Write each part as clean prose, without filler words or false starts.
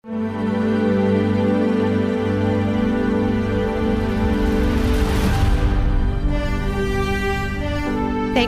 Thanks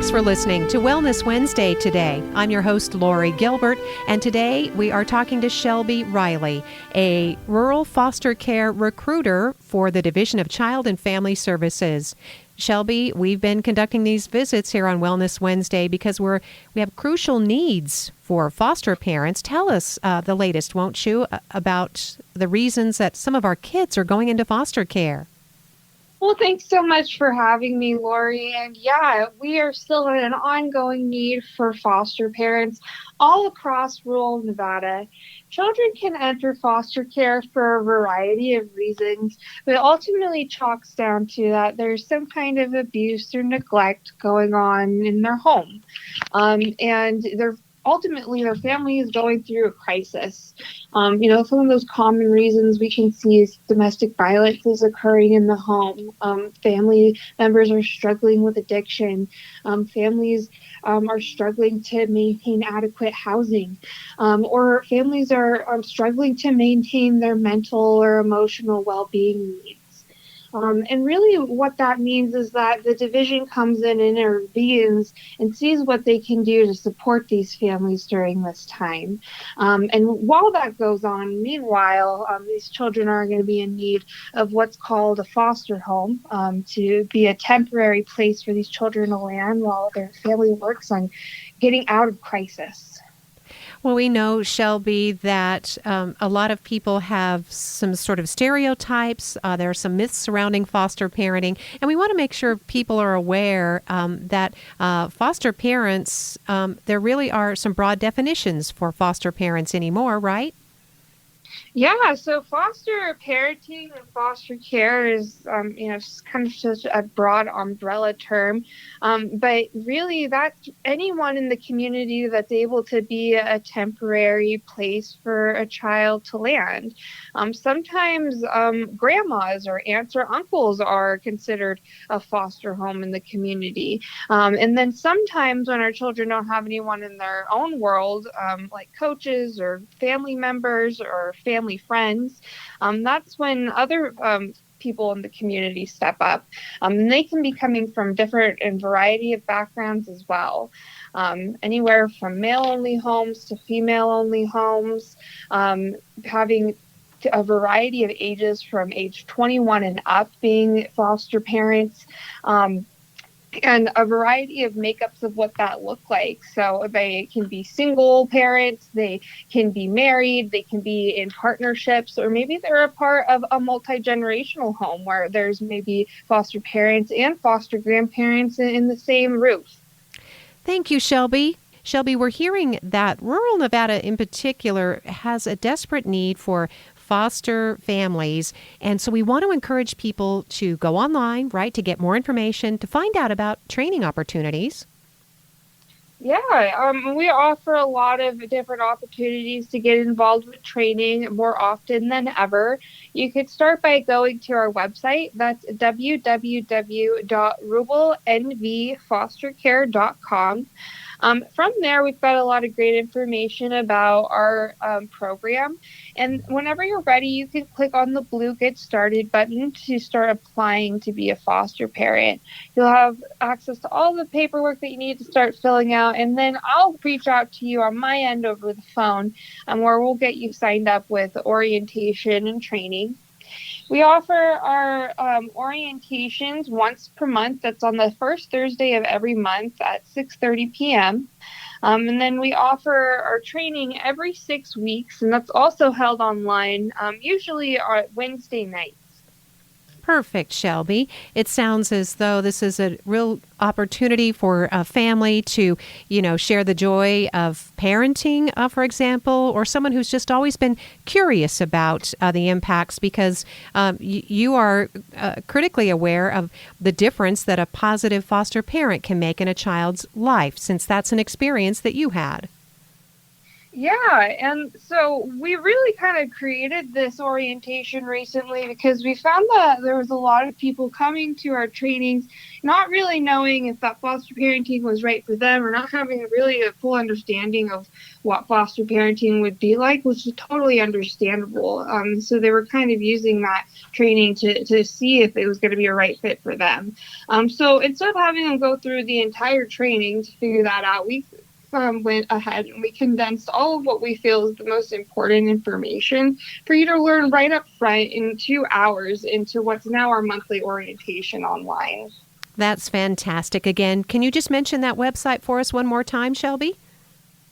for listening to Wellness Wednesday today. I'm your host, Lori Gilbert, and today we are talking to Shelby Riley, a rural foster care recruiter for the Division of Child and Family Services. Shelby, we've been conducting these visits here on Wellness Wednesday because we have crucial needs for foster parents. Tell us the latest, won't you, about the reasons that some of our kids are going into foster care. Well, thanks so much for having me, Lori. And yeah, we are still in an ongoing need for foster parents all across rural Nevada. Children can enter foster care for a variety of reasons, but ultimately chalks down to that there's some kind of abuse or neglect going on in their home. And ultimately their family is going through a crisis. Some of those common reasons we can see is domestic violence is occurring in the home. Family members are struggling with addiction. Families are struggling to maintain adequate housing, or families are struggling to maintain their mental or emotional well-being needs. And really what that means is that the division comes in and intervenes and sees what they can do to support these families during this time. And while that goes on, meanwhile, these children are going to be in need of what's called a foster home, to be a temporary place for these children to land while their family works on getting out of crisis. Well, we know, Shelby, that a lot of people have some sort of stereotypes. There are some myths surrounding foster parenting, and we want to make sure people are aware that foster parents, there really are some broad definitions for foster parents anymore, right? Yeah, so foster parenting and foster care is, kind of such a broad umbrella term. But really, that's anyone in the community that's able to be a temporary place for a child to land. Sometimes grandmas or aunts or uncles are considered a foster home in the community. And then sometimes when our children don't have anyone in their own world, like coaches or family members or family friends, that's when other people in the community step up. And they can be coming from different and variety of backgrounds as well. Anywhere from male-only homes to female-only homes, having a variety of ages from age 21 and up being foster parents. And a variety of makeups of what that look like. So they can be single parents, they can be married, they can be in partnerships, or maybe they're a part of a multi-generational home where there's maybe foster parents and foster grandparents in the same roof. Thank you, Shelby. Shelby, we're hearing that rural Nevada in particular has a desperate need for foster families. And so we want to encourage people to go online, right, to get more information, to find out about training opportunities. Yeah, we offer a lot of different opportunities to get involved with training more often than ever. You could start by going to our website. That's www.rubalnvfostercare.com. From there, we've got a lot of great information about our program. And whenever you're ready, you can click on the blue Get Started button to start applying to be a foster parent. You'll have access to all the paperwork that you need to start filling out. And then I'll reach out to you on my end over the phone, where we'll get you signed up with orientation and training. We offer our orientations once per month. That's on the first Thursday of every month at 6:30 p.m. And then we offer our training every 6 weeks, and that's also held online, usually on Wednesday nights. Perfect, Shelby. It sounds as though this is a real opportunity for a family to, share the joy of parenting, for example, or someone who's just always been curious about the impacts because you are critically aware of the difference that a positive foster parent can make in a child's life, since that's an experience that you had. Yeah, and so we really kind of created this orientation recently because we found that there was a lot of people coming to our trainings not really knowing if that foster parenting was right for them or not having really a full understanding of what foster parenting would be like, which is totally understandable. So they were kind of using that training to see if it was going to be a right fit for them. So instead of having them go through the entire training to figure that out, we went ahead and we condensed all of what we feel is the most important information for you to learn right up front in 2 hours into what's now our monthly orientation online. That's fantastic. Again, can you just mention that website for us one more time, Shelby?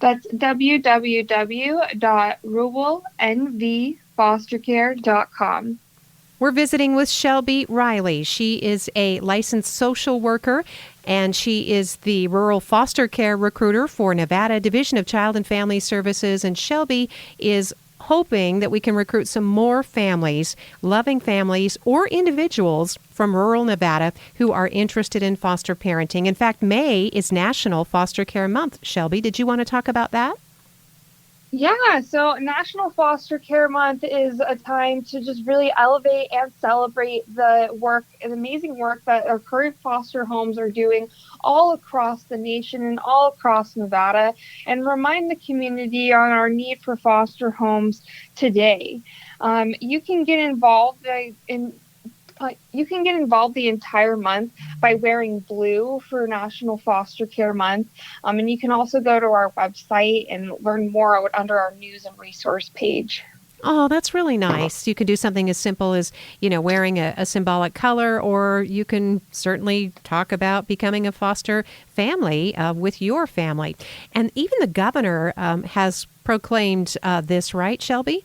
That's www.ruralnvfostercare.com. We're visiting with Shelby Riley. She is a licensed social worker, and she is the rural foster care recruiter for Nevada Division of Child and Family Services. And Shelby is hoping that we can recruit some more families, loving families or individuals from rural Nevada who are interested in foster parenting. In fact, May is National Foster Care Month. Shelby, did you want to talk about that? Yeah, so National Foster Care Month is a time to just really elevate and celebrate the work and amazing work that our current foster homes are doing all across the nation and all across Nevada, and remind the community on our need for foster homes today. You can get involved in you can get involved the entire month by wearing blue for National Foster Care Month. And you can also go to our website and learn more under our news and resource page. Oh, that's really nice. You can do something as simple as, wearing a symbolic color, or you can certainly talk about becoming a foster family with your family. And even the governor has proclaimed this, right, Shelby?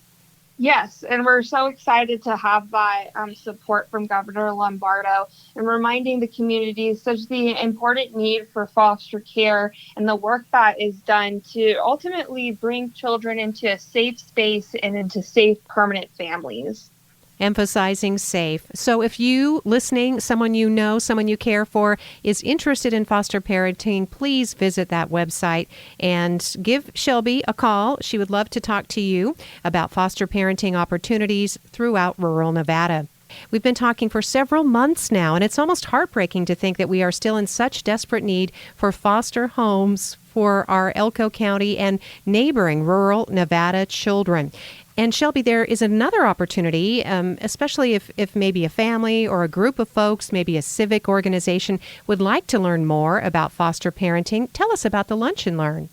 Yes, and we're so excited to have that support from Governor Lombardo and reminding the community such the important need for foster care and the work that is done to ultimately bring children into a safe space and into safe permanent families. Emphasizing safe. So if you listening, someone you know, someone you care for, is interested in foster parenting, please visit that website and give Shelby a call. She would love to talk to you about foster parenting opportunities throughout rural Nevada. We've been talking for several months now, and it's almost heartbreaking to think that we are still in such desperate need for foster homes for our Elko County and neighboring rural Nevada children. And Shelby, there is another opportunity, especially if maybe a family or a group of folks, maybe a civic organization, would like to learn more about foster parenting. Tell us about the Lunch and Learn.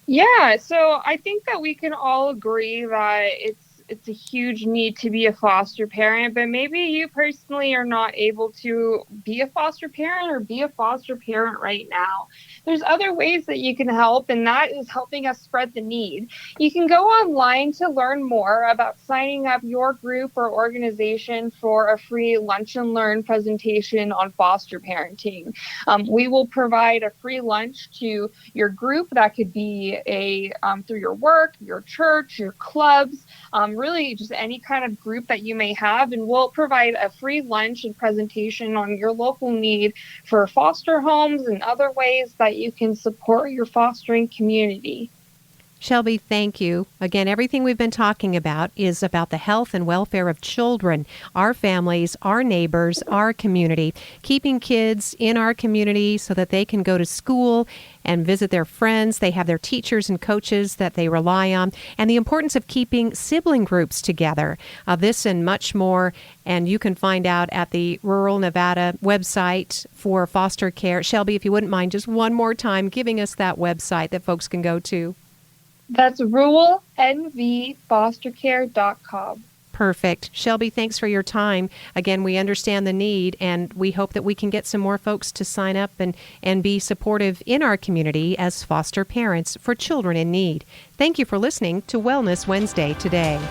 Yeah, so I think that we can all agree that it's a huge need to be a foster parent, but maybe you personally are not able to be a foster parent or be a foster parent right now. There's other ways that you can help, and that is helping us spread the need. You can go online to learn more about signing up your group or organization for a free Lunch and Learn presentation on foster parenting. We will provide a free lunch to your group. That could be through your work, your church, your clubs, really just any kind of group that you may have, and we'll provide a free lunch and presentation on your local need for foster homes and other ways that you can support your fostering community. Shelby, thank you. Again, everything we've been talking about is about the health and welfare of children, our families, our neighbors, our community, keeping kids in our community so that they can go to school and visit their friends. They have their teachers and coaches that they rely on, and the importance of keeping sibling groups together. This and much more, and you can find out at the Rural Nevada website for foster care. Shelby, if you wouldn't mind just one more time giving us that website that folks can go to. That's ruralnvfostercare.com. Perfect. Shelby, thanks for your time. Again, we understand the need, and we hope that we can get some more folks to sign up and be supportive in our community as foster parents for children in need. Thank you for listening to Wellness Wednesday today.